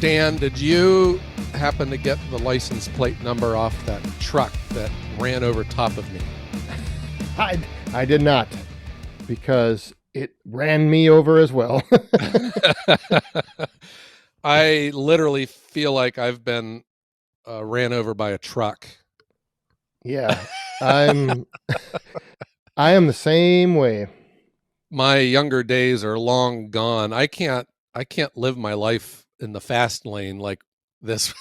Dan, did you happen to get the license plate number off that truck that ran over top of me? I did not, because it ran me over as well. I literally feel like I've been ran over by a truck. Yeah, I am the same way. My younger days are long gone. I can't live my life in the fast lane like this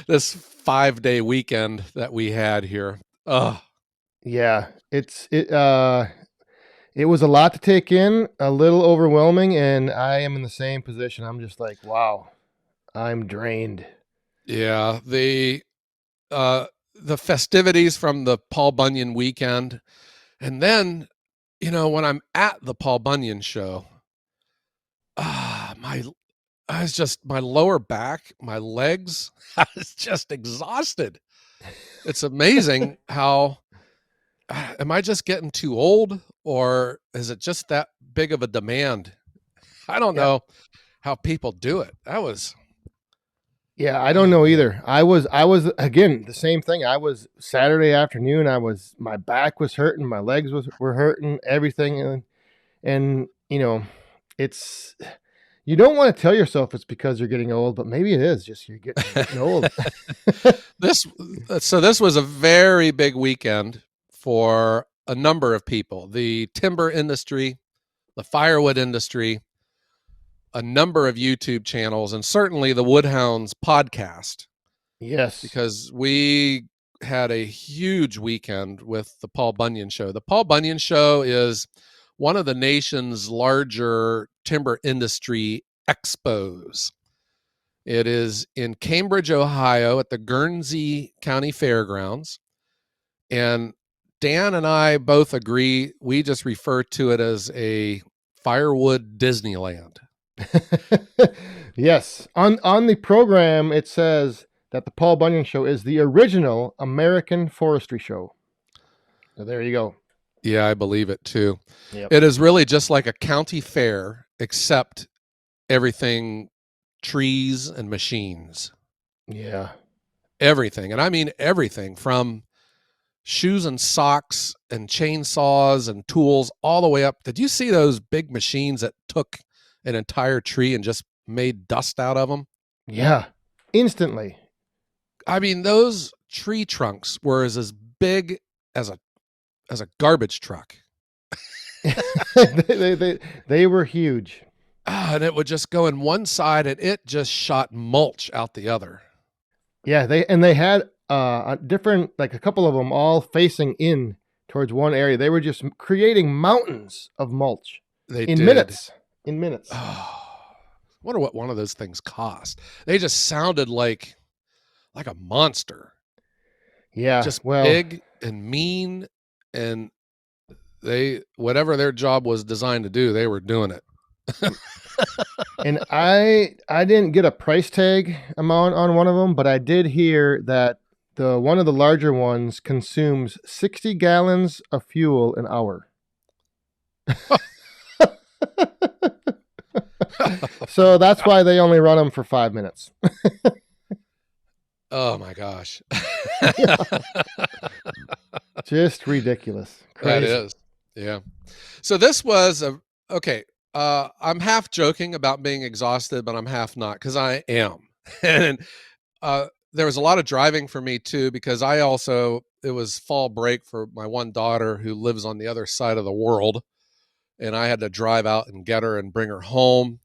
this 5-day weekend that we had here. Ugh. Yeah, it was a lot to take in, a little overwhelming, and I am in the same position. I'm just like, wow, I'm drained. Yeah, the festivities from the Paul Bunyan weekend, and then when I'm at the Paul Bunyan show, my I was just my lower back, my legs, I was just exhausted. It's amazing how am I just getting too old, or is it just that big of a demand? I don't Yeah, know how people do it. That was yeah, I don't oh know man. either. I was again the same thing. I was Saturday afternoon. My back was hurting, my legs were hurting, everything, and it's you don't want to tell yourself it's because you're getting old, but maybe it is just you're getting old. This this was a very big weekend for a number of people. The timber industry, the firewood industry, a number of YouTube channels, and certainly the Wood Hounds podcast, Yes. because we had a huge weekend with the Paul Bunyan show. The Paul Bunyan show is one of the nation's larger timber industry expos. It is in Cambridge, Ohio, at the Guernsey County Fairgrounds. And Dan and I both agree, we just refer to it as a firewood Disneyland. Yes. On the program it says that the Paul Bunyan show is the original American forestry show. So there you go. Yeah, I believe it too. Yep. It is really just like a county fair, except everything trees and machines. Yeah. Everything. And I mean everything from shoes and socks and chainsaws and tools all the way up. Did you see those big machines that took an entire tree and just made dust out of them? Yeah. Instantly. I mean, those tree trunks were as big as a garbage truck. They were huge. And it would just go in one side and it just shot mulch out the other. Yeah, they had a different, like a couple of them all facing in towards one area. They were just creating mountains of mulch They in did. minutes. In minutes. Oh, wonder what one of those things cost. They just sounded like a monster. Yeah, Just well, big and mean, and they whatever their job was designed to do, they were doing it. and I didn't get a price tag amount on one of them, but I did hear that the one of the larger ones consumes 60 gallons of fuel an hour. So that's why they only run them for 5 minutes. Oh my gosh. Just ridiculous. That Crazy. is. Yeah. So this was okay. I'm half joking about being exhausted, but I'm half not, because I am. And there was a lot of driving for me too, because it was fall break for my one daughter who lives on the other side of the world. And I had to drive out and get her and bring her home.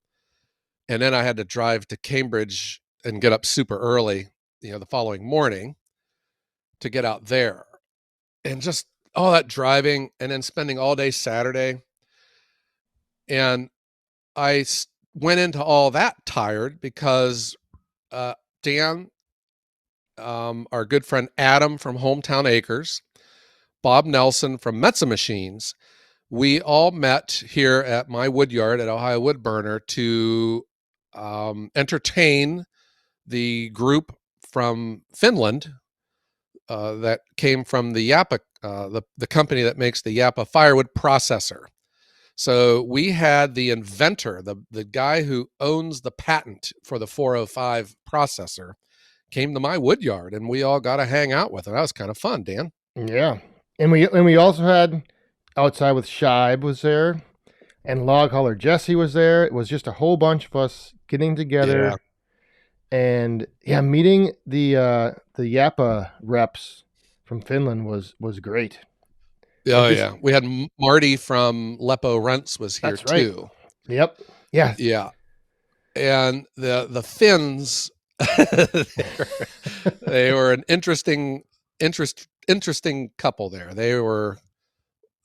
And then I had to drive to Cambridge and get up super early, the following morning to get out there. And just all that driving and then spending all day Saturday. And I went into all that tired because Dan, our good friend Adam from Hometown Acres, Bob Nelson from Metza Machines, we all met here at my wood yard at Ohio Wood Burner to entertain the group from Finland that came from the Yappa, the company that makes the Yappa firewood processor. So we had the inventor, the guy who owns the patent for the 405 processor, came to my wood yard, and we all got to hang out with him. That was kind of fun, Dan. Yeah. And we also had outside with Shibe was there, and Log Hauler Jesse was there. It was just a whole bunch of us getting Yeah. together and yeah, meeting the Yappa reps from Finland was great. And Oh just yeah. We had Marty from Lepo Rents was here that's right. too. Yep. Yeah. Yeah. And the Finns they were an interesting couple there. They were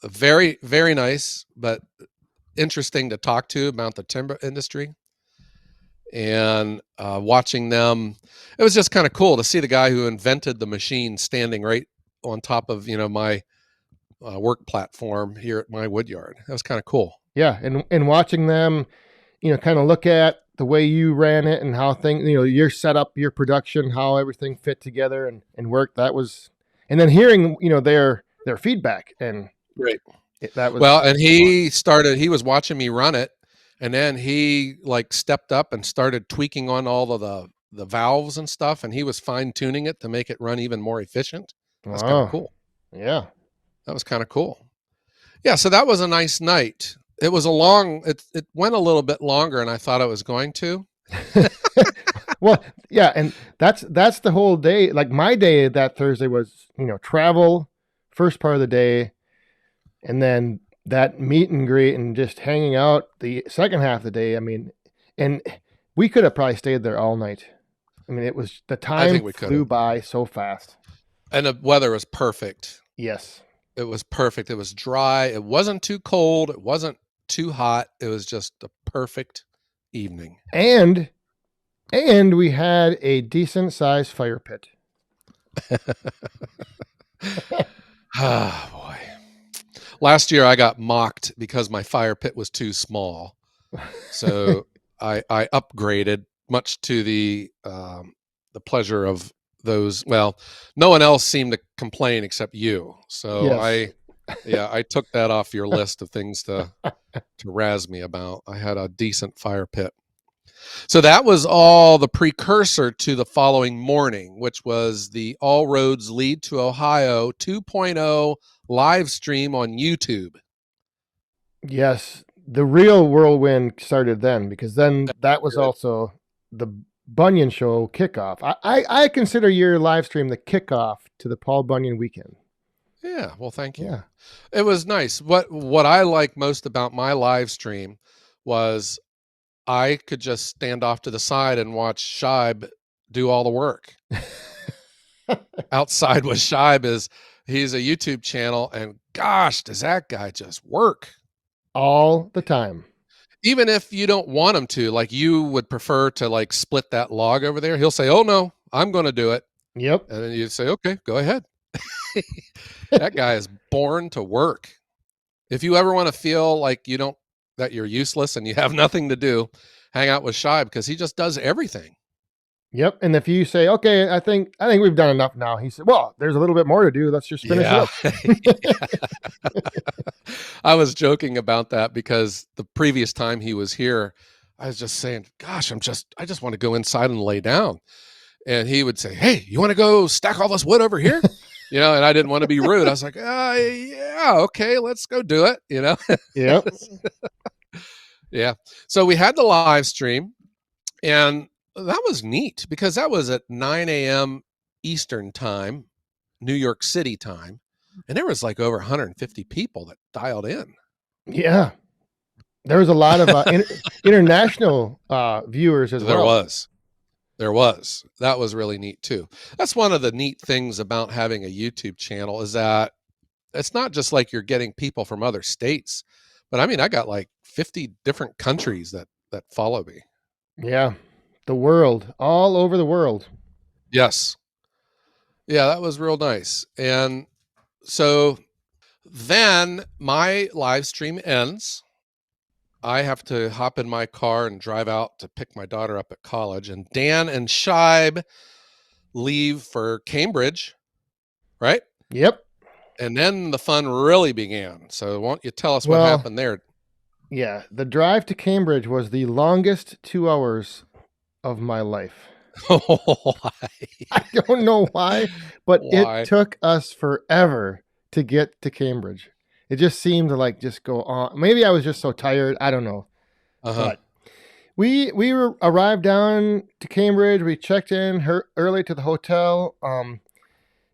very very nice, but interesting to talk to about the timber industry. And watching them, it was just kind of cool to see the guy who invented the machine standing right on top of my work platform here at my wood yard. That was kind of cool. Yeah, and watching them, kind of look at the way you ran it and how things, your setup, your production, how everything fit together and worked. That was, and then hearing, their feedback and Great. that Well, was and fun. he was watching me run it, and then he like stepped up and started tweaking on all of the valves and stuff, and he was fine tuning it to make it run even more efficient. That's kind of Oh, cool. yeah. That was kind of cool. Yeah, so that was a nice night. It was a long it went a little bit longer than I thought it was going to. Well, yeah, and that's the whole day. Like my day that Thursday was, travel first part of the day, and then that meet and greet and just hanging out the second half of the day. I mean, and we could have probably stayed there all night. I mean, it was the I time think we could have. flew by so fast. And the weather was perfect. Yes, It was perfect. It was dry. It wasn't too cold. It wasn't too hot. It was just a perfect evening. and we had a decent sized fire pit. Ah, boy. Last year I got mocked because my fire pit was too small. So I upgraded, much to the pleasure of those. Well, no one else seemed to complain except you. So Yes. I took that off your list of things to razz me about. I had a decent fire pit. So that was all the precursor to the following morning, which was the All Roads Lead to Ohio 2.0 live stream on YouTube. Yes, the real whirlwind started then because then that was Good. also the Bunyan show kickoff. I consider your live stream the kickoff to the Paul Bunyan weekend. Yeah, well, thank you. Yeah. It was nice. What I like most about my live stream was I could just stand off to the side and watch Shibe do all the work. Outside with Shibe is he's a YouTube channel, and gosh, does that guy just work? All the time. Even if you don't want him to, like you would prefer to like split that log over there, he'll say, "Oh no, I'm going to do it," Yep. and then you say, "Okay, go ahead." That guy is born to work. If you ever want to feel like you don't that you're useless and you have nothing to do, hang out with Shibe because he just does everything. Yep. And if you say, "Okay, I think we've done enough now," he said, "Well, there's a little bit more to do. Let's just finish it Yeah. up." I was joking about that because the previous time he was here, I was just saying, "Gosh, I just want to go inside and lay down." And he would say, "Hey, you want to go stack all this wood over here?" And I didn't want to be rude. I was like, "Yeah, okay, let's go do it." Yep. Yeah. So we had the live stream, and that was neat because that was at 9 a.m. Eastern time, New York City time, and there was like over 150 people that dialed in. Yeah. There was a lot of international viewers as There well. was. There was. That was really neat too. That's one of the neat things about having a YouTube channel is that it's not just like you're getting people from other states, but I mean, I got like 50 different countries that follow me. Yeah. The world, all over the world. Yes. Yeah, that was real nice. And so then my live stream ends. I have to hop in my car and drive out to pick my daughter up at college. And Dan and Shibe leave for Cambridge, right? Yep. And then the fun really began. So won't you tell us what Well, happened there? Yeah, the drive to Cambridge was the longest 2 hours of my life. Why? I don't know why, but it Why? took us forever to get to Cambridge. It just seemed to like just go on. Maybe I was just so tired. I don't know. Uh-huh. But arrived down to Cambridge. We checked in early to the hotel.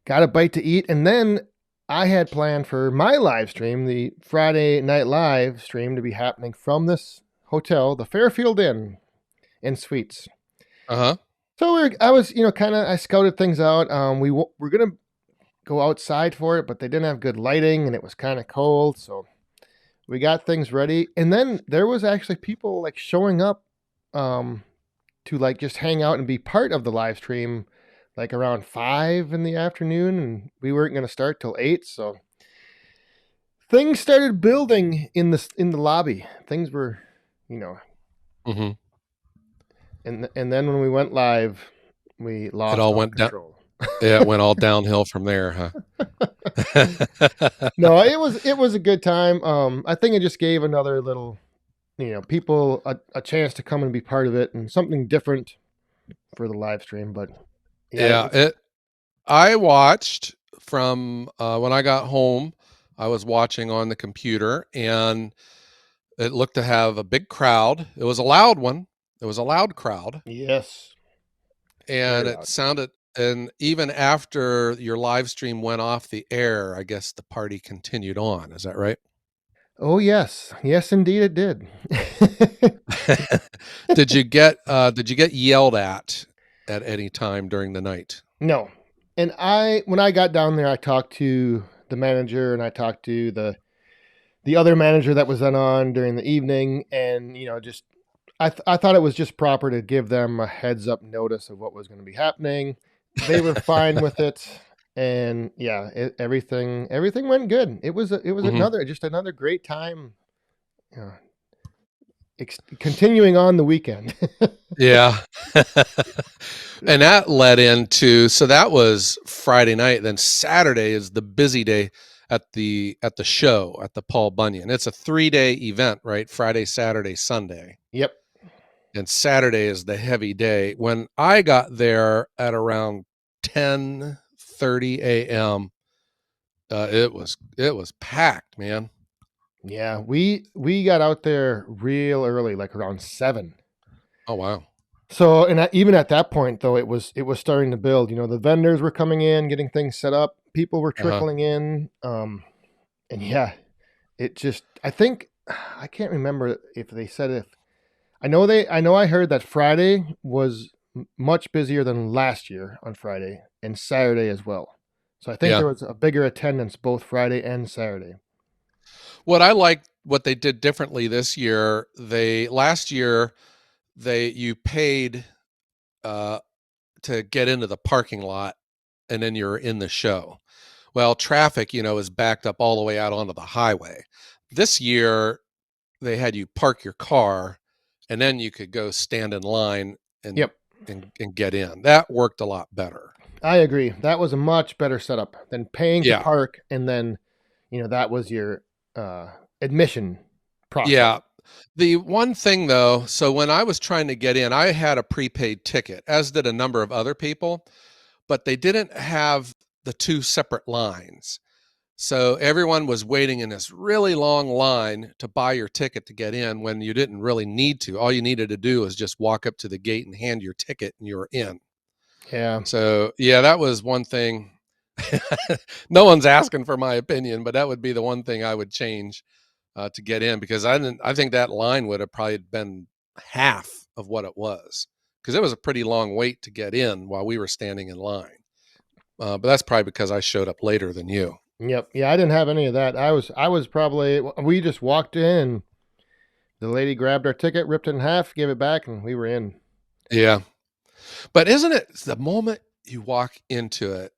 Got a bite to eat, and then I had planned for my live stream, the Friday night live stream, to be happening from this hotel, the Fairfield Inn and Suites. Uh-huh. So I was, kind of, I scouted things out. We're gonna go outside for it, but they didn't have good lighting, and it was kind of cold, so we got things ready. And then there was actually people like showing up, to like just hang out and be part of the live stream, like around 5 in the afternoon, and we weren't going to start till 8. So things started building in the lobby. Things were, you know, Mm-hmm. and then when we went live, we It lost all all went down. control. Yeah, it went all downhill from there, huh? No, it was a good time. I think it just gave another little, people a chance to come and be part of it, and something different for the live stream. But yeah, Yeah, I watched from when I got home. I was watching on the computer, and it looked to have a big crowd. It was a loud one. It was a loud crowd, yes, very and it loud. sounded. And even after your live stream went off the air, I guess the party continued on. Is that right? Oh yes, yes, indeed, it did. Did you get yelled at any time during the night? No, and when I got down there, I talked to the manager and I talked to the other manager that was then on during the evening, and just I thought it was just proper to give them a heads up notice of what was going to be happening. They were fine with it, and yeah, everything went good. It was Hmm. another great time. Uh, Continuing on the weekend. Yeah. And that led into, so that was Friday night. Then Saturday is the busy day at the show at the Paul Bunyan. It's a 3-day event, right? Friday, Saturday, Sunday. Yep. And Saturday is the heavy day. When I got there at around 10:30 a.m., it was packed, man. Yeah, we got out there real early, like around 7. Oh wow. So, and even at that point, though, it was starting to build. The vendors were coming in, getting things set up. People were Uh-huh. trickling in, and yeah, it just. I think I can't remember if they said if I know I heard that Friday was much busier than last year on Friday and Saturday as well. So I think Yeah. there was a bigger attendance both Friday and Saturday. What I like what they did differently this year, they last year they you paid uh to get into the parking lot, and then you're in the show. Well, traffic, is backed up all the way out onto the highway. This year they had you park your car, and then you could go stand in line and Yep. and get in. That worked a lot better. I agree. That was a much better setup than paying to Yeah. park and then, that was your uh, admission process. Yeah. The one thing though, so when I was trying to get in, I had a prepaid ticket, as did a number of other people, but they didn't have the two separate lines. So everyone was waiting in this really long line to buy your ticket to get in when you didn't really need to. All you needed to do was just walk up to the gate and hand your ticket and you're in. Yeah. So, yeah, that was one thing. No one's asking for my opinion, but that would be the one thing I would change to get in, because I think that line would have probably been half of what it was, because it was a pretty long wait to get in while we were standing in line. But that's probably because I showed up later than you. Yep. Yeah, I didn't have any of that. I was probably we just walked in, the lady grabbed our ticket, ripped it in half, gave it back, and we were in. Yeah. But isn't it the moment you walk into it,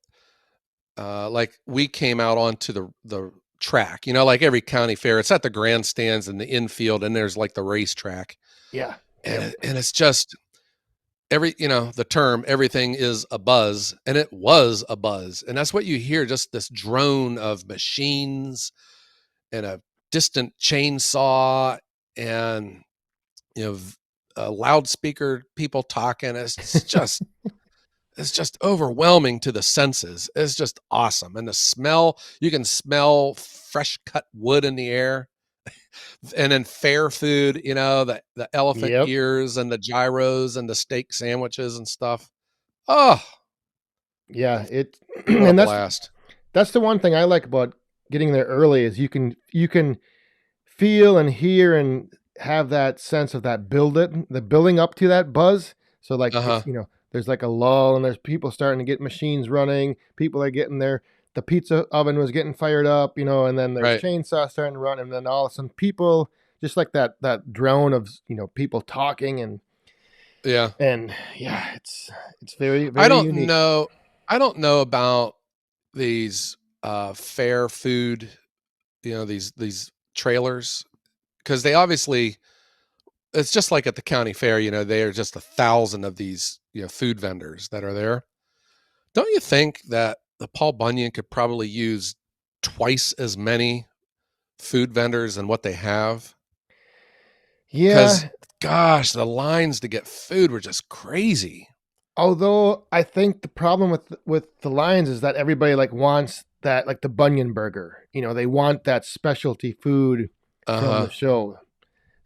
like we came out onto the track, like every county fair, it's at the grandstands and the infield, and there's like the racetrack, Yeah. and Yep. and it's just the term everything is a buzz, and it was a buzz, and that's what you hear, just this drone of machines and a distant chainsaw. and you know, loudspeaker people talking. It's just overwhelming to the senses. It's just awesome. And the smell, you can smell fresh cut wood in the air. And then fair food, the elephant Yep. ears and the gyros and the steak sandwiches and stuff. Oh, Yeah, it what a and blast. that's the one thing I like about getting there early is you can feel and hear and have that sense of the building up to that buzz. So like Uh-huh. there's like a lull and there's people starting to get machines running, people are getting there, the pizza oven was getting fired up, and then there's Right. chainsaws starting to run, and then all of a sudden people just like that drone of people talking Yeah. and yeah, it's very I very don't unique. know. I don't know about these fair food, these trailers, because they obviously, it's just like at the county fair, they are just 1,000 of these, food vendors that are there. Don't you think that the Paul Bunyan could probably use twice as many food vendors than what they have? Because, Yeah, gosh, the lines to get food were just crazy. although I think the problem with the Lions is that everybody like wants that like the Bunyan burger. They want that specialty food Uh from huh. the show.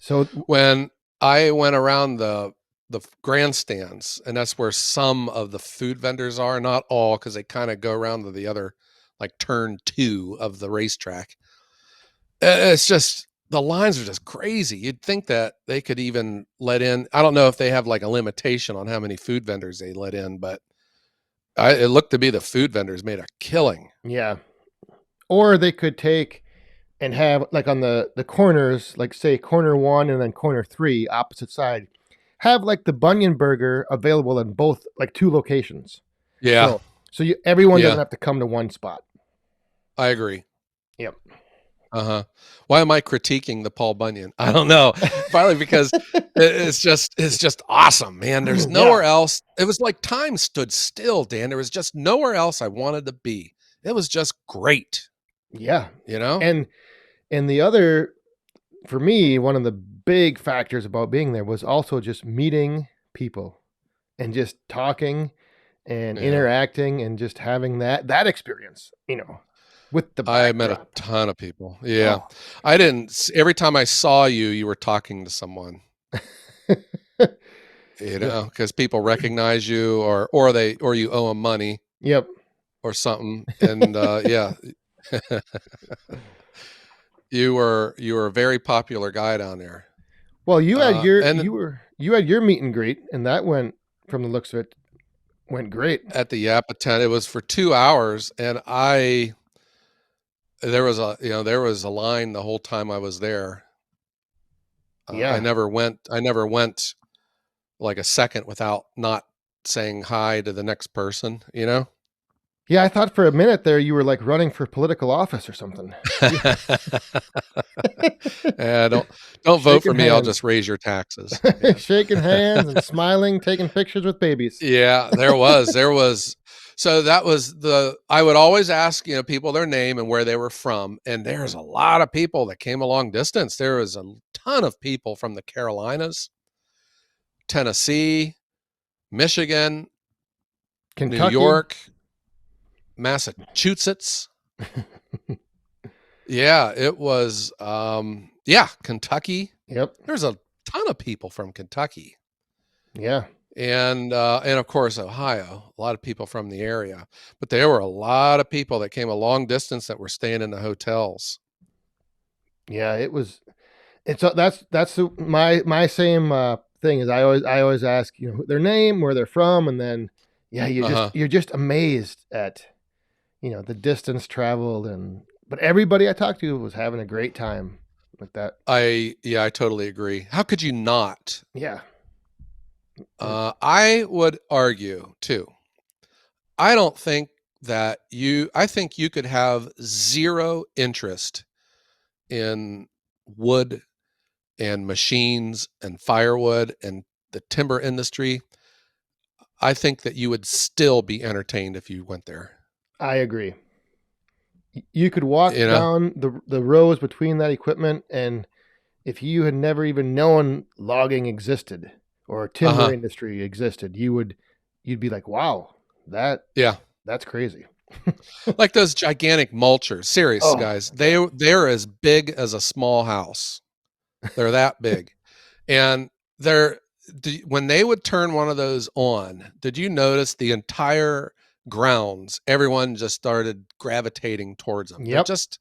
So When I went around the grandstands, and that's where some of the food vendors are, not all, because they kind of go around to the other, like turn two of the racetrack. It's just the lines are just crazy. You'd think that they could even let in. I don't know if they have like a limitation on how many food vendors they let in, but it looked to be the food vendors made a killing. yeah, or they could take and have like on the corners, like say corner one and then corner three, opposite side, have like the Bunyan burger available in both like two locations. Yeah, So everyone doesn't yeah, have to come to one spot. I agree. Yep. Uh-huh. Why am I critiquing the Paul Bunyan? I don't know. Probably because it's just awesome, man. There's Yeah. nowhere else. It was like time stood still, Dan. There was just nowhere else I wanted to be. It was just great, Yeah. you know? And the other for me, one of the big factors about being there was also just meeting people and just talking and Yeah. interacting and just having that experience, with the I met a backdrop. ton of people. Yeah. Oh. I didn't every time I saw you, you were talking to someone, Yeah. because people recognize you, or you owe them money Yep. or something. And yeah, you were a very popular guy down there. Well, And you had your meet and greet, and that went, from the looks of it, went great. at the Yappa tent, it was for 2 hours, and there was a line the whole time I was there. I Yeah. never went. I never went like a second without not saying hi to the next person. Yeah, I thought for a minute there you were like running for political office or something. Yeah. Yeah, don't vote for Shaking me. I'll hands. just raise your taxes. Yeah. Shaking hands and smiling, taking pictures with babies. Yeah, there was. So that was I would always ask, people their name and where they were from. And there's a lot of people that came a long distance. There was a ton of people from the Carolinas, Tennessee, Michigan, New Kentucky. York, Massachusetts. Yeah, it was, yeah, Kentucky. Yep. There's a ton of people from Kentucky. Yeah. And of course Ohio, a lot of people from the area, but there were a lot of people that came a long distance that were staying in the hotels. Yeah, it was. My same thing is I always ask their name, where they're from, and then yeah, Uh-huh. you're just amazed at the distance traveled, and but everybody I talked to was having a great time with that. I totally agree. How could you not? Yeah. I would argue too. I don't think I think you could have zero interest in wood and machines and firewood and the timber industry. I think that you would still be entertained if you went there. I agree. You could walk You know? down the rows between that equipment, and if you had never even known logging existed or timber Uh-huh. industry existed, you'd be like, wow, that Yeah. that's crazy. Like those gigantic mulchers. Serious, Oh guys. my god. They're as big as a small house. They're that big. And they're when they would turn one of those on, did you notice the entire grounds, everyone just started gravitating towards them. They're Yep. just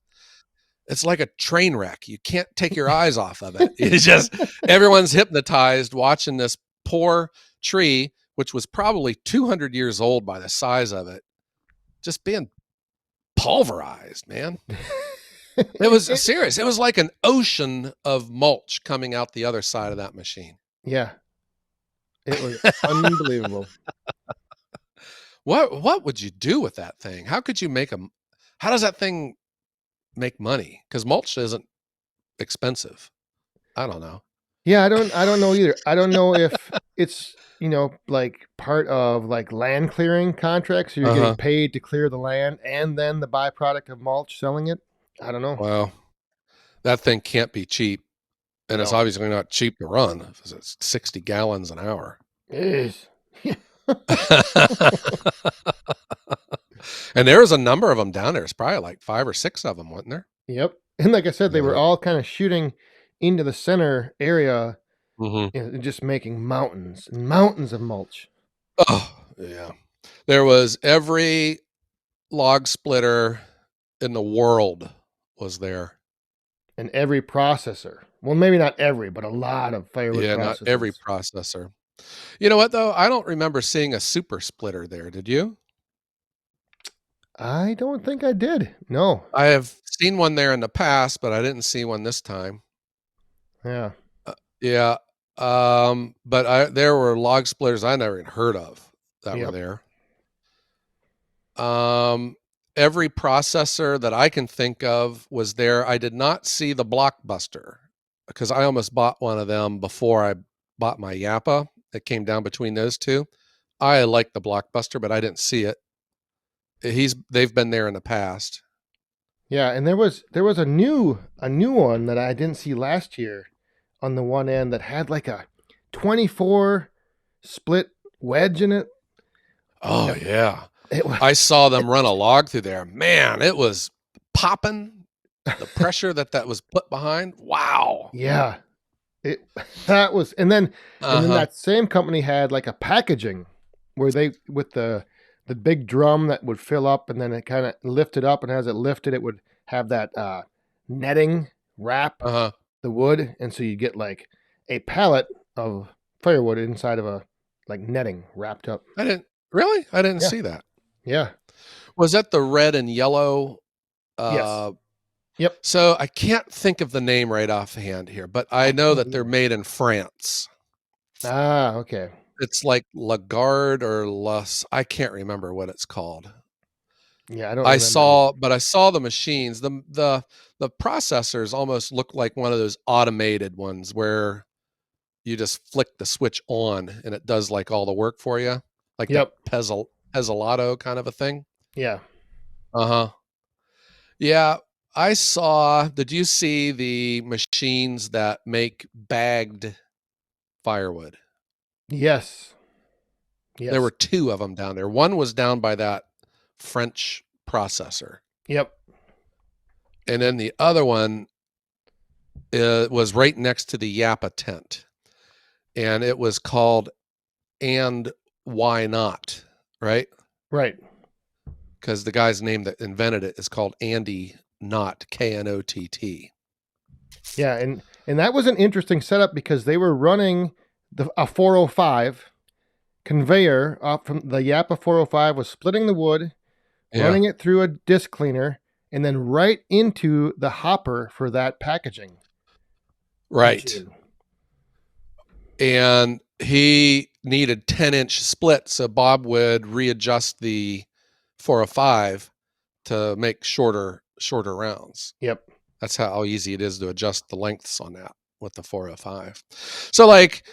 it's like a train wreck. You can't take your eyes off of it. It's just everyone's hypnotized watching this poor tree, which was probably 200 years old by the size of it, just being pulverized, man. It was It- serious. It was like an ocean of mulch coming out the other side of that machine. yeah, it was unbelievable. What would you do with that thing? How could you make a how does that thing make money? Because mulch isn't expensive. I don't know. Yeah, I don't know either. I don't know if it's, like part of like land clearing contracts, so you're getting Uh-huh. paid to clear the land and then the byproduct of mulch selling it. I don't know. Well, that thing can't be cheap. And it's No. obviously not cheap to run. It's 60 gallons an hour. It is. And there was a number of them down there. It's probably like 5 or 6 of them, wasn't there? Yep. And like I said, they were Yeah. all kind of shooting into the center area Mhm. and just making mountains and mountains of mulch. Oh, yeah. There was every log splitter in the world was there. And every processor. Well, maybe not every, but a lot of firewood Yeah, not every processors. processor. You know what though? I don't remember seeing a super splitter there. Did you? I don't think I did. No. I have seen one there in the past, but I didn't see one this time. Yeah. Yeah. But there were log splitters I never even heard of that were Yep. there. Um, every processor that I can think of was there. I did not see the Blockbuster because I almost bought one of them before I bought my Yappa. It came down between those two. I like the Blockbuster, but I didn't see it. They've been there in the past. Yeah, and there was a new one that I didn't see last year on the one end that had like a 24 split wedge in it. Oh It, yeah. it was I saw it, them run a log through there. Man, it was popping. The pressure that was put behind. Wow. yeah. It that was and then Uh-huh. that same company had like a packaging where they with the big drum that would fill up and then it kind of lifted up, and as it lifted it would have that netting wrap Uh-huh. the wood, and so you get like a pallet of firewood inside of a like netting wrapped up. I didn't really? I didn't Yeah. see that. Yeah. Was that the red and yellow? Yes. Uh, Yep. so I can't think of the name right offhand here, but I I know can't that they're either. made in France. Ah, okay. It's like Lagarde or Lus. I can't remember what it's called. Yeah, I don't remember either. But I saw the machines. The processors almost look like one of those automated ones where you just flick the switch on and it does like all the work for you, like that Yep. Pezzolato kind of a thing. Yeah. Uh huh. Yeah, I saw. Did you see the machines that make bagged firewood? Yes. There Yes. were 2 of them down there. One was down by that French processor, Yep. and then the other one was right next to the Yappa tent, and it was called "And Why Not," right? Right. Because the guy's name that invented it is called Andy Knott, Knott. Yeah, and that was an interesting setup because they were running a 405 conveyor up from the Yappa 405 was splitting the wood, Yeah, running it through a disc cleaner, and then right into the hopper for that packaging right. machine. And he needed 10-inch splits, so Bob would readjust the 405 to make shorter rounds. Yep. That's how easy it is to adjust the lengths on that with the 405. So like,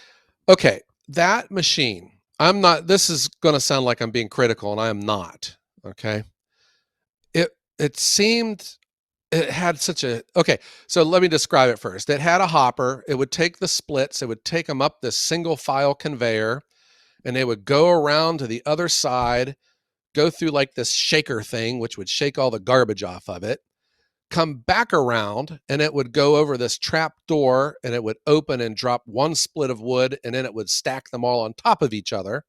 okay, that machine, I'm not this is going to sound like I'm being critical and I am not, okay? It seemed it had such a okay. So let me describe it first. It had a hopper. It would take the splits. It would take them up this single file conveyor, and they would go around to the other side, go through like this shaker thing, which would shake all the garbage off of it, come back around, and it would go over this trap door, and it would open and drop one split of wood, and then it would stack them all on top of each other.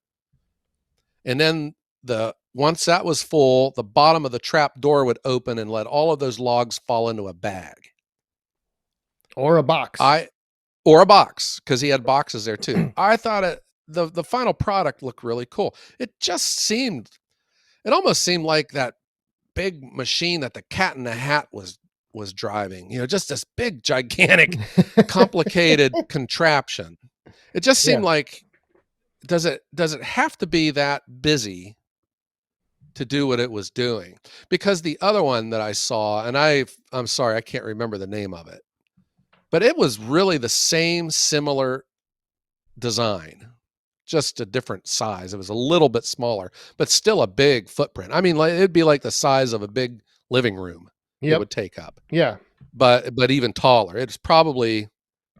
And then the once that was full, the bottom of the trap door would open and let all of those logs fall into a bag. Or a box. I or a box, because he had boxes there too. I thought the final product looked really cool. It almost seemed like that big machine that the Cat in the Hat was driving. Just this big, gigantic, complicated contraption. It just Yeah. seemed like does it have to be that busy to do what it was doing? Because the other one that I saw, and I'm sorry, I can't remember the name of it, but it was really the same similar design, just a different size. It was a little bit smaller, but still a big footprint. I mean, it'd be like the size of a big living room. It Yep. would take up, Yeah. but even taller. It's probably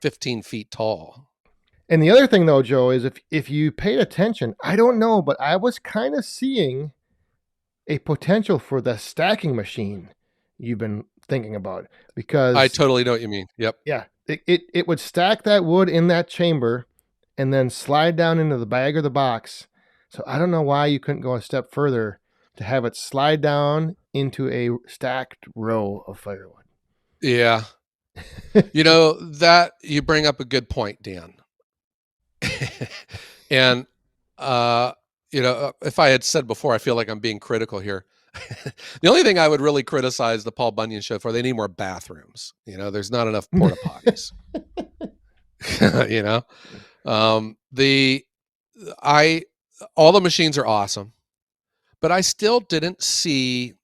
15 feet tall. And the other thing though, Joe, is if you paid attention, I don't know, but I was kind of seeing a potential for the stacking machine you've been thinking about, because I totally know what you mean. Yep. yeah, it would stack that wood in that chamber and then slide down into the bag or the box. So I don't know why you couldn't go a step further to have it slide down into a stacked row of firewood. Yeah. That you bring up a good point, Dan. And if I had said before, I feel like I'm being critical here. The only thing I would really criticize the Paul Bunyan show for, they need more bathrooms. There's not enough porta potties. you know, the I all the machines are awesome, but I still didn't see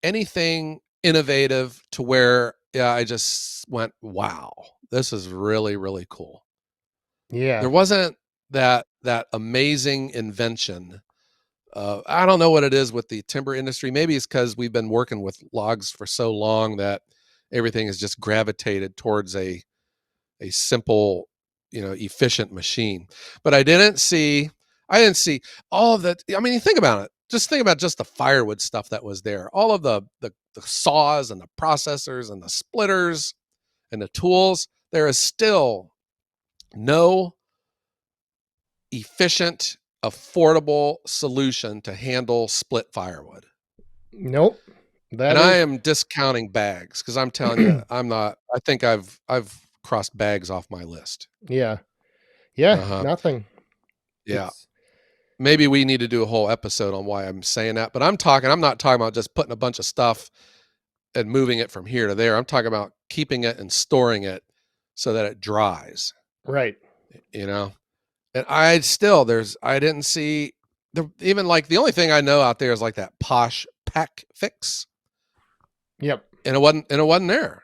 anything innovative to where I just went, wow, this is really, really cool. Yeah. There wasn't that amazing invention. I don't know what it is with the timber industry. Maybe it's because we've been working with logs for so long that everything has just gravitated towards a simple, efficient machine. But I didn't see all of that. I mean, you think about it. Just think about just the firewood stuff that was there. All of the saws and the processors and the splitters and the tools. There is still no efficient, affordable solution to handle split firewood. Nope. And That I is am discounting bags, because I'm telling you, I'm not. I think I've crossed bags off my list. yeah. Yeah, Uh-huh. nothing. Yeah. It's Maybe we need to do a whole episode on why I'm saying that. But I'm not talking about just putting a bunch of stuff and moving it from here to there. I'm talking about keeping it and storing it so that it dries, right. you know? And I didn't see even like the only thing I know out there is like that Posh Pack Fix. Yep. And it wasn't there.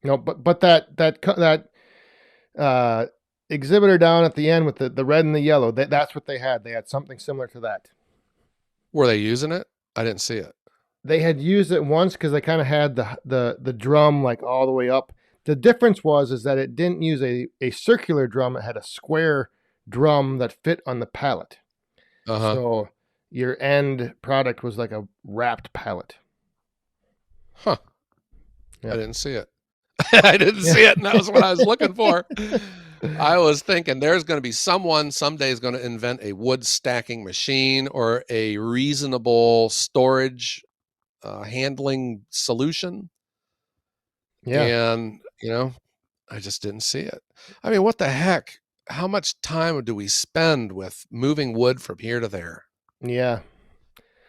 No, but that exhibitor down at the end with the red and the yellow, that's what they had. They had something similar to that. Were they using it? I didn't see it. They had used it once because they kind of had the drum like all the way up. The difference is that it didn't use a circular drum. It had a square drum that fit on the pallet. Uh-huh. So your end product was like a wrapped pallet. Huh. Yeah. I didn't see it. I didn't see it, and that was what I was looking for. I was thinking there's going to be someone someday is going to invent a wood stacking machine or a reasonable storage handling solution. Yeah. And, I just didn't see it. I mean, what the heck? How much time do we spend with moving wood from here to there? Yeah.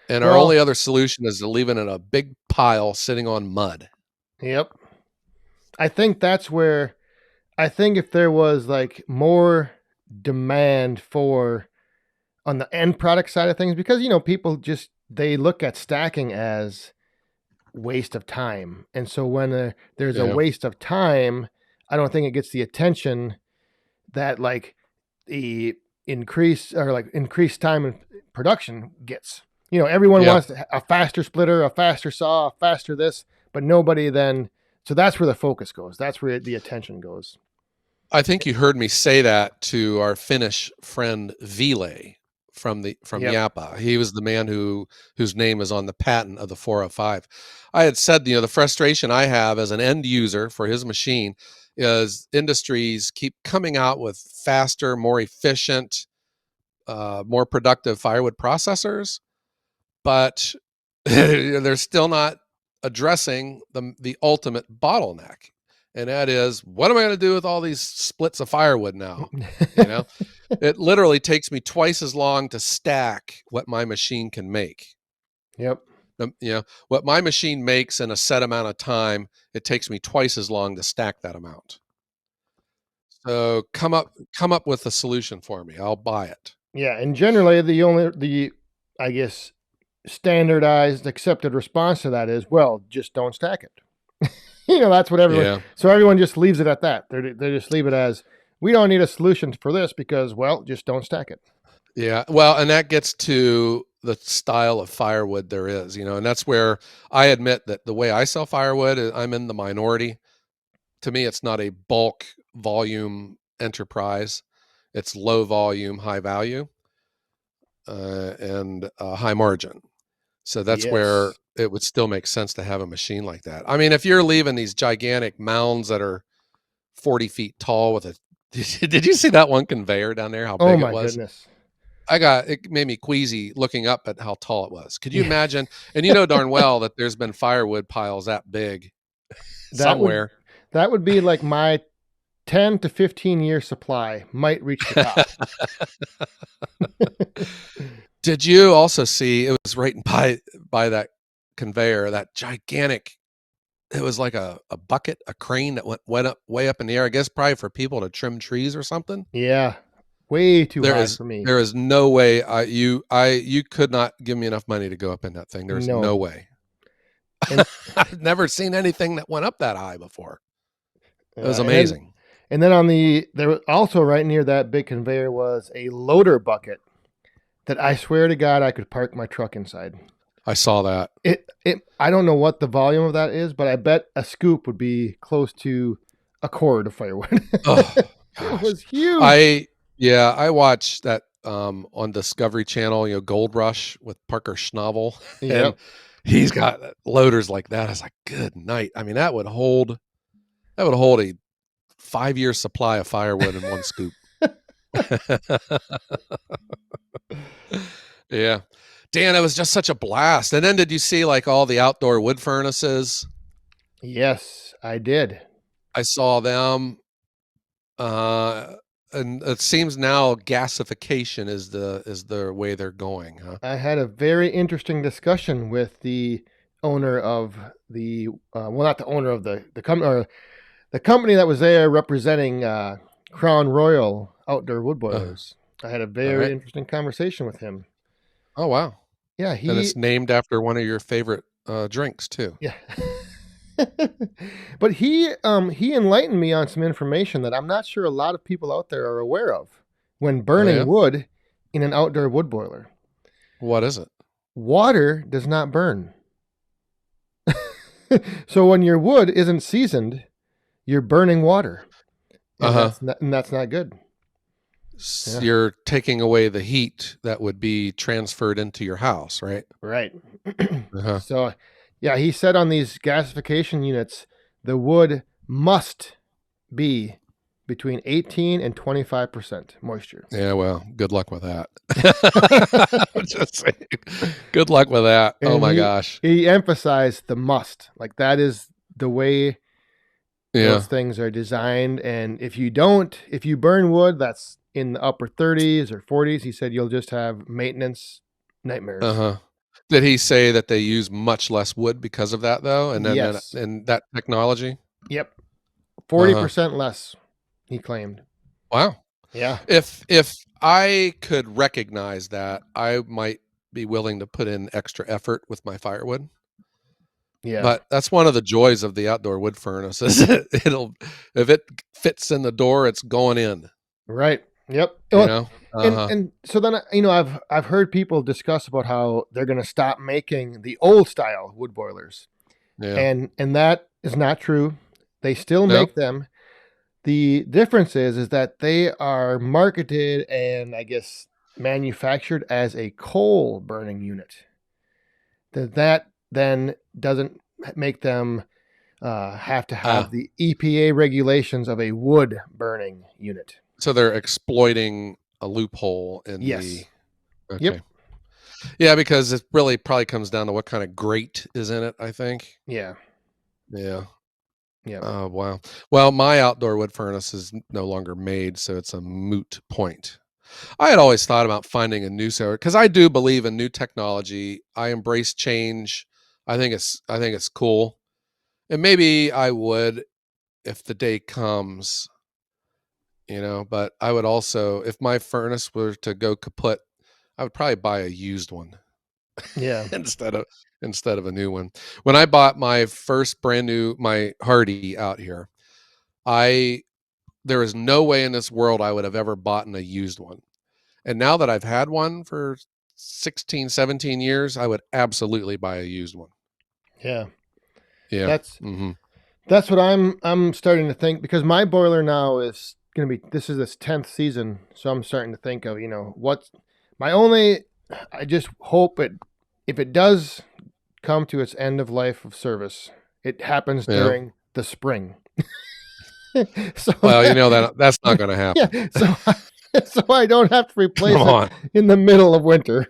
And our only other solution is to leave it in a big pile sitting on mud. Yep. I think that's where if there was like more demand for on the end product side of things, because people just they look at stacking as waste of time, and so when there's a waste of time, I don't think it gets the attention that like the increased time in production gets. Everyone wants a faster splitter, a faster saw, a faster this, but nobody then. So that's where the focus goes. That's where the attention goes. I think you heard me say that to our Finnish friend Ville from Yep. Yappa. He was the man whose name is on the patent of the 405. I had said, the frustration I have as an end user for his machine is industries keep coming out with faster, more efficient, more productive firewood processors, but they're still not addressing the ultimate bottleneck, and that is, what am I going to do with all these splits of firewood now? You know, it literally takes me twice as long to stack what my machine can make. Yep. What my machine makes in a set amount of time, it takes me twice as long to stack that amount. So come up with a solution for me. I'll buy it. Yeah, and generally the I guess standardized accepted response to that is, well, just don't stack it. That's what everyone. Yeah. So everyone just leaves it at that. They just leave it as, we don't need a solution for this because, well, just don't stack it. Yeah. Well, and that gets to the style of firewood there is, and that's where I admit that the way I sell firewood, I'm in the minority. To me, it's not a bulk volume enterprise. It's low volume, high value, and high margin. So that's where Yes. it would still make sense to have a machine like that. I mean, if you're leaving these gigantic mounds that are 40 feet tall with a, did you see that one conveyor down there? How Oh big it my was? goodness. It made me queasy looking up at how tall it was. Could you Yeah. imagine? And you know darn well that there's been firewood piles that big That would somewhere. that would be like my 10 to 15-year supply might reach the top. Did you also see, it was right by that conveyor, that gigantic, it was like a bucket, a crane that went up way up in the air, I guess probably for people to trim trees or something. Yeah. Way too There high is for me. there is no way you could not give me enough money to go up in that thing. There's no No. way. And I've never seen anything that went up that high before. It was and then amazing. there was also right near that big conveyor was a loader bucket that I swear to God I could park my truck inside. I saw that. I don't know what the volume of that is, but I bet a scoop would be close to a cord of firewood. Oh It gosh. was huge. I watched that on Discovery Channel, Gold Rush with Parker Schnabel, and Yep. he's got loaders like that. I was like, good night. I mean, that would hold a 5-year supply of firewood in one scoop. Yeah. Dan, it was just such a blast. And then did you see like all the outdoor wood furnaces? Yes, I did. I saw them. And it seems now gasification is the way they're going, huh? I had a very interesting discussion with the owner of the well, not the owner of the company, or the company that was there representing Crown Royal outdoor wood Uh, boilers. I had a all very right. interesting conversation with him. Oh wow. Yeah, And it's named after one of your favorite drinks too. yeah. But he enlightened me on some information that I'm not sure a lot of people out there are aware of when Oh yeah. burning wood in an outdoor wood boiler. What is it? Water does not burn. So when your wood isn't seasoned, you're burning water. And Uh-huh. that's not good. Yeah. You're taking away the heat that would be transferred into your house, right? Right. Uh-huh. So, yeah, he said on these gasification units, the wood must be between 18 and 25% moisture. Yeah, well, good luck with that. I'm just saying. Good luck with that. Oh And my gosh. he emphasized the must. Like that is the way Yeah. those things are designed. And if you burn wood that's in the upper 30s or 40s, he said you'll just have maintenance nightmares. Uh-huh. Did he say that they use much less wood because of that though? And then Yes. and that technology? Yep. Uh-huh. 40% less, he claimed. Wow. Yeah. If I could recognize that, I might be willing to put in extra effort with my firewood. Yeah. But that's one of the joys of the outdoor wood furnace is if it fits in the door, it's going in. Right. Yep. You know? Uh-huh. And so then I've heard people discuss about how they're going to stop making the old style wood boilers Yeah. and that is not true. They still No. make them. The difference is that they are marketed and I guess manufactured as a coal burning unit. That then doesn't make them have to have Ah, the EPA regulations of a wood burning unit. so they're exploiting a loophole in the. Yes. Yep. Okay. Yeah, because it really probably comes down to what kind of grate is in it, I think. Yeah. Yeah. Yep. Oh, wow. Well, my outdoor wood furnace is no longer made, so it's a moot point. I had always thought about finding a new source because I do believe in new technology. I embrace change. I think it's cool. And maybe I would if the day comes, but I would also if my furnace were to go kaput, I would probably buy a used one Yeah. instead of a new one. When I bought my first brand new my Hardy out here, I there is no way in this world I would have ever bought a used one. And now that I've had one for 16, 17 years, I would absolutely buy a used one. Yeah. Yeah. That's Mhm. that's what I'm starting to think because my boiler now is going to be this is its 10th season, so I'm starting to think of, what's my only I just hope it if it does come to its end of life of service, it happens Yeah. during the spring. so Well, that's not gonna yeah, happen. so I don't have to Come replace it on. in the middle of winter.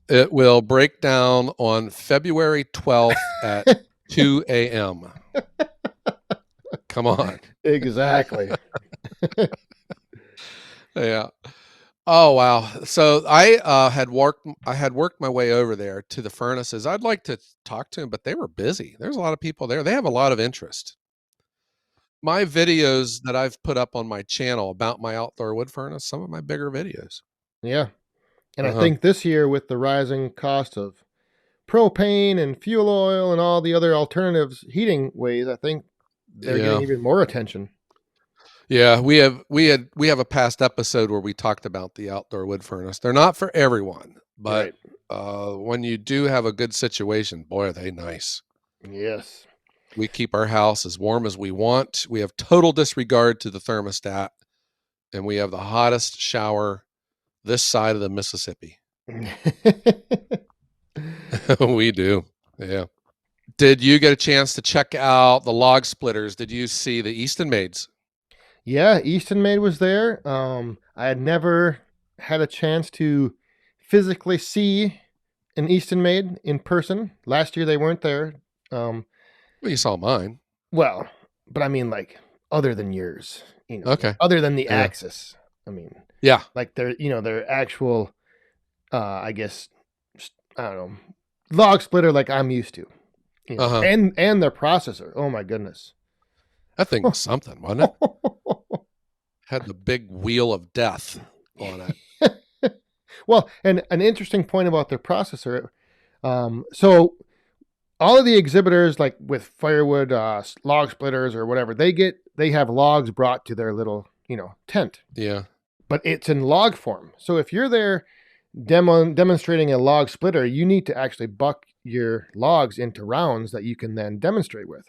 It will break down on February 12th at 2 a.m. Come on. Exactly. Yeah. Oh, wow. So I had worked my way over there to the furnaces. I'd like to talk to them, but they were busy. There's a lot of people there. They have a lot of interest. My videos that I've put up on my channel about my outdoor wood furnace, some of my bigger videos. Yeah. And I Uh-huh. think this year with the rising cost of propane and fuel oil and all the other alternatives heating ways, I think they're getting Yeah. even more attention. Yeah, we have a past episode where we talked about the outdoor wood furnace. They're not for everyone, but Right. when you do have a good situation, boy, are they nice. Yes. We keep our house as warm as we want. We have total disregard to the thermostat, and we have the hottest shower this side of the Mississippi. We do. Yeah. Did you get a chance to check out the log splitters? Did you see the Easton Maids? Yeah, Easton Maid was there. I had never had a chance to physically see an Easton Maid in person. Last year they weren't there. Um, Well, you saw mine. well, but I mean like other than yours, Okay. other than the Yeah. Axis. I mean, Yeah. like their actual I guess I don't know, log splitter like I'm used to, Uh-huh. and their processor. Oh my goodness. That thing was something, wasn't it? Had the big wheel of death on it. Well, and an interesting point about their processor. So all of the exhibitors, like with firewood log splitters or whatever, they have logs brought to their little tent, Yeah. but it's in log form. So if you're there demonstrating a log splitter, you need to actually buck your logs into rounds that you can then demonstrate with.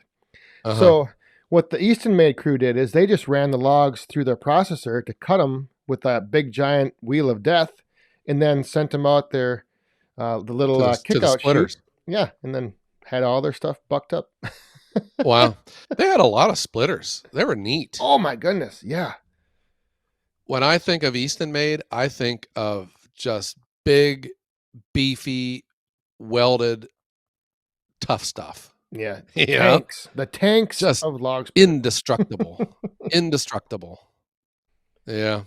Uh-huh. So what the Easton Made crew did is they just ran the logs through their processor to cut them with that big giant wheel of death, and then sent them out there, the little To the kick-out chute. splitters. Yeah, and then had all their stuff bucked up. Wow. They had a lot of splitters. They were neat. Oh my goodness, yeah, When I think of Easton Made, I think of just big, beefy, welded, tough stuff. yeah. Yeah. The tanks Just of log splitter. indestructible. Indestructible. Yeah.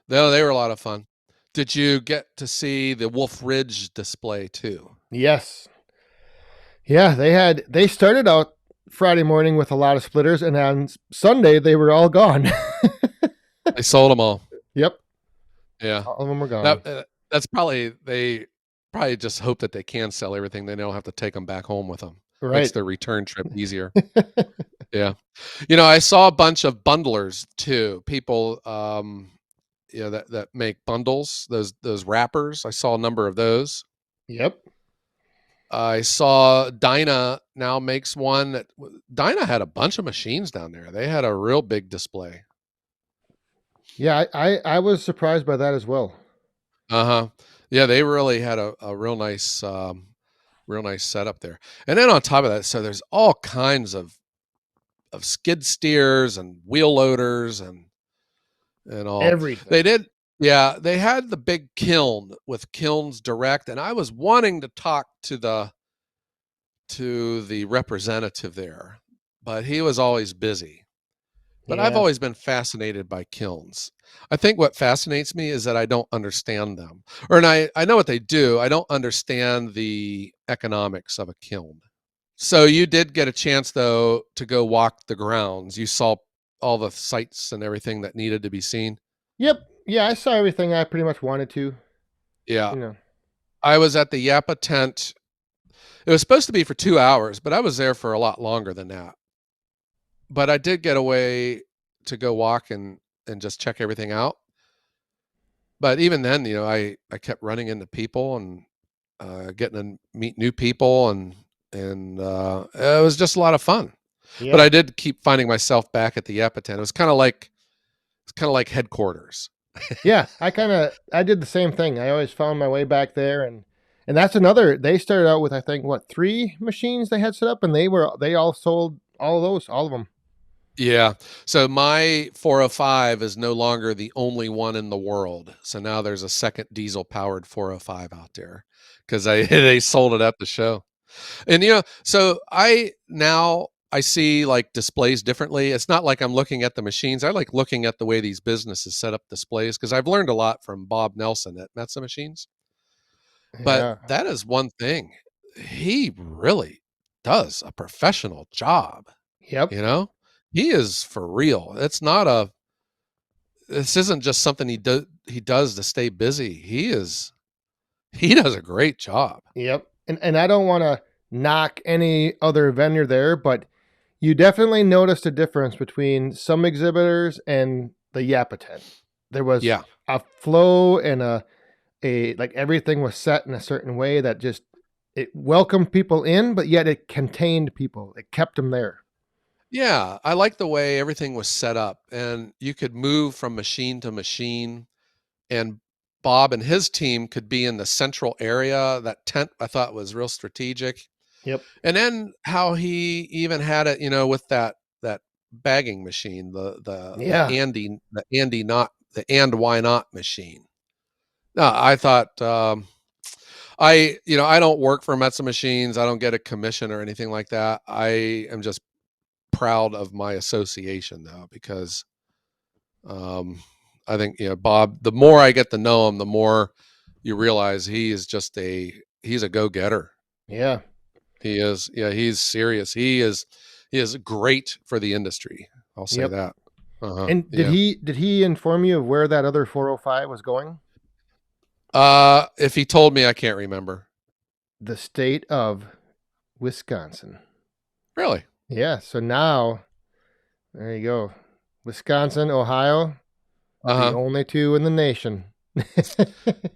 No, they were a lot of fun. Did you get to see the Wolf Ridge display too? Yes, yeah. They started out Friday morning with a lot of splitters, and on Sunday they were all gone. They sold them all. Yep, Yeah. all of them were gone. That's probably they probably just hope that they can sell everything. They don't have to take them back home with them. Makes Right. their return trip easier. Yeah. I saw a bunch of bundlers too. People that make bundles, those wrappers. I saw a number of those. Yep. I saw Dyna now makes one that Dyna had a bunch of machines down there. They had a real big display. Yeah, I was surprised by that as well. Uh-huh. Yeah, they really had a real nice setup there. And then on top of that, so there's all kinds of skid steers and wheel loaders and all. They Everything. did, yeah, they had the big kiln with Kilns Direct, and I was wanting to talk to the representative there, but he was always busy. But I've Yeah. always been fascinated by kilns. I think what fascinates me is that I don't understand them. And I know what they do. I don't understand the economics of a kiln. So you did get a chance though to go walk the grounds. You saw all the sights and everything that needed to be seen. Yep. Yeah, I saw everything I pretty much wanted to. Yeah. You know. I was at the Yappa tent. It was supposed to be for 2 hours, but I was there for a lot longer than that. But I did get away to go walk and just check everything out. But even then, I kept running into people and getting to meet new people and it was just a lot of fun. But Yeah. I did keep finding myself back at the Epitent. It was kind of like headquarters. Yeah, I did the same thing. I always found my way back there, and that's another. They started out with, I think, what, 3 machines they had set up, and they all sold all of those, all of them. Yeah. So my 405 is no longer the only one in the world. So now there's a second diesel powered 405 out there because they sold it at the show. And so I see like displays differently. It's not like I'm looking at the machines. I like looking at the way these businesses set up displays because I've learned a lot from Bob Nelson at Metza Machines. But Yeah. that is one thing. He really does a professional job, Yep. you know? He is for real. This isn't just something he does to stay busy. He does a great job. Yep. And I don't want to knock any other vendor there, but you definitely noticed a difference between some exhibitors and the Yappa tent. There was Yeah. a flow and a like everything was set in a certain way that just it welcomed people in, but yet it contained people. It kept them there. Yeah, I like the way everything was set up and you could move from machine to machine and Bob and his team could be in the central area. That tent I thought was real strategic. Yep. And then how he even had it, with that bagging machine, Yeah. The Andy not the and why not machine. No, I thought I don't work for Metza Machines. I don't get a commission or anything like that. I am just proud of my association though, because um, I think Bob. The more I get to know him, the more you realize he's a go getter. Yeah. He is. Yeah, he's serious. He is great for the industry. I'll say Yep. that. Uh-huh. And did Yeah. he inform you of where that other 405 was going? If he told me, I can't remember. The state of Wisconsin. Really? Yeah. So now there you go. Wisconsin, Ohio, the Uh-huh. only two in the nation.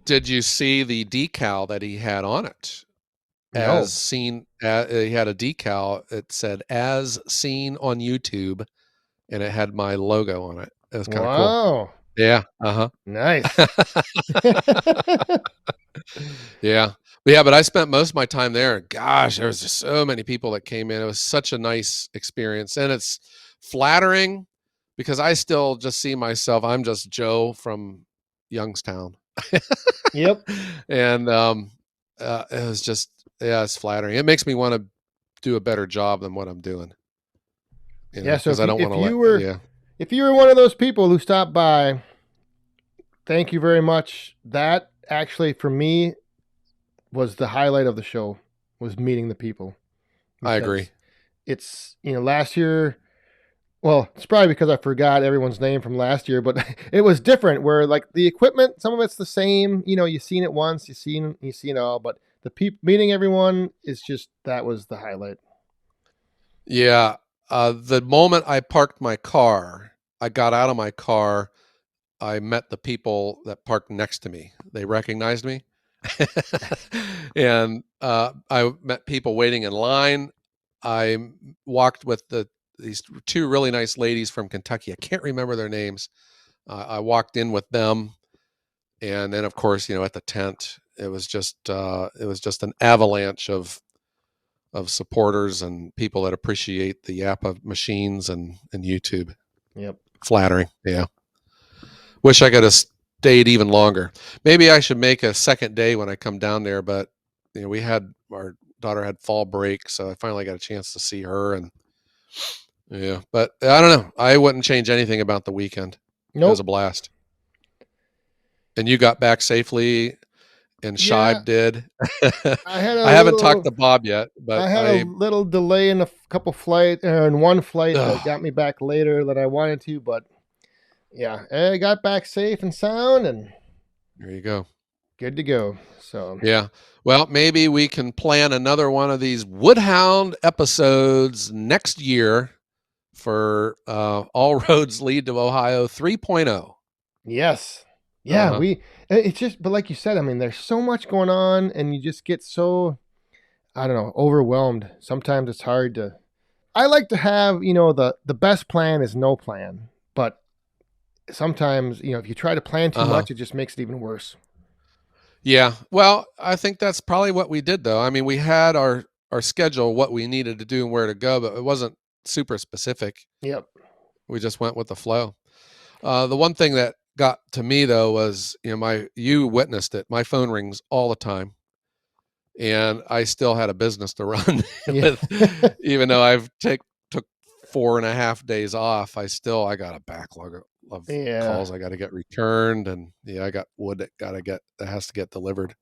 Did you see the decal that he had on it? No. As seen, he had a decal. It said "as seen on YouTube," and it had my logo on it. It was kind of cool. Wow. Yeah. Uh Nice. huh. Yeah. But yeah, but I spent most of my time there. Gosh, there was just so many people that came in. It was such a nice experience. And it's flattering because I still just see myself, I'm just Joe from Youngstown. Yep. And it was just, yeah, it's flattering. It makes me want to do a better job than what I'm doing, Yeah. So because I don't want to yeah. if you were one of those people who stopped by, thank you very much. That actually for me was the highlight of the show, was meeting the people, I agree. because it's last year. Well, it's probably because I forgot everyone's name from last year, but it was different. Where like the equipment, some of it's the same. You've seen it once, you've seen it all, but the meeting everyone is just that was the highlight. Yeah. The moment I parked my car, I got out of my car, I met the people that parked next to me. They recognized me. And I met people waiting in line. I walked with these two really nice ladies from Kentucky. I can't remember their names. I walked in with them, and then of course, at the tent, it was just an avalanche of supporters and people that appreciate the Yappa machines and YouTube. Yep. Flattering, yeah. Wish I could have stayed even longer. Maybe I should make a second day when I come down there, but we had our daughter had fall break, so I finally got a chance to see her, and yeah. But I don't know. I wouldn't change anything about the weekend. It was a Nope. blast. And you got back safely, and Yeah, Shibe did. I had a I haven't talked little to Bob yet, but I had a little delay in a couple flight in one flight that ugh, got me back later than I wanted to, but yeah, I got back safe and sound and there you go. good to go. So, Yeah. Well, maybe we can plan another one of these Wood Hound episodes next year for All Roads Lead to Ohio 3.0. yes. Yeah, Uh-huh. it's just but like you said, I mean, there's so much going on and you just get so I don't know, overwhelmed. Sometimes it's hard to I like to have, the best plan is no plan, but sometimes, if you try to plan too Uh-huh. much, it just makes it even worse. Yeah. Well, I think that's probably what we did though. I mean, we had our schedule, what we needed to do and where to go, but it wasn't super specific. Yep. We just went with the flow. The one thing that got to me though was, you witnessed it. My phone rings all the time, and I still had a business to run Yeah. with, even though took 4.5 days off. I got a backlog of Yeah. calls I got to get returned, and yeah, I got wood that has to get delivered.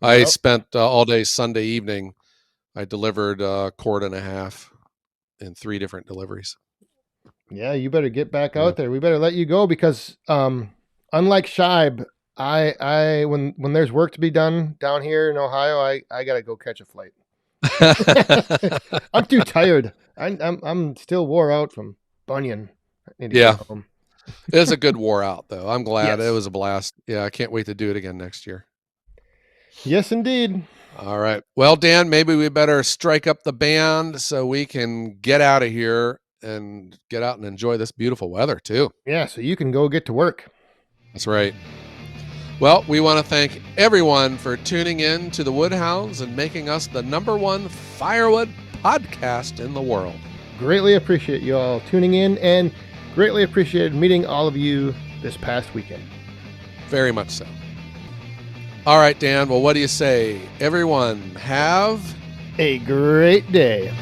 I Yep. spent all day Sunday evening. I delivered a cord and a half in 3 different deliveries. Yeah, you better get back Yeah. out there. We better let you go because unlike Shibe, I when there's work to be done down here in Ohio, I got to go catch a flight. I'm too tired. I'm still wore out from Bunyan. I need to get Yeah, home. it was a good war out though. I'm glad it Yes. was a blast. Yeah, I can't wait to do it again next year. Yes, indeed. All right. Well, Dan, maybe we better strike up the band so we can get out of here and get out and enjoy this beautiful weather too. Yeah, so you can go get to work. That's right. Well, we want to thank everyone for tuning in to the Wood Hounds and making us the #1 firewood podcast in the world. Greatly appreciate you all tuning in and greatly appreciated meeting all of you this past weekend. Very much so. All right, Dan. Well, what do you say? Everyone have A great day.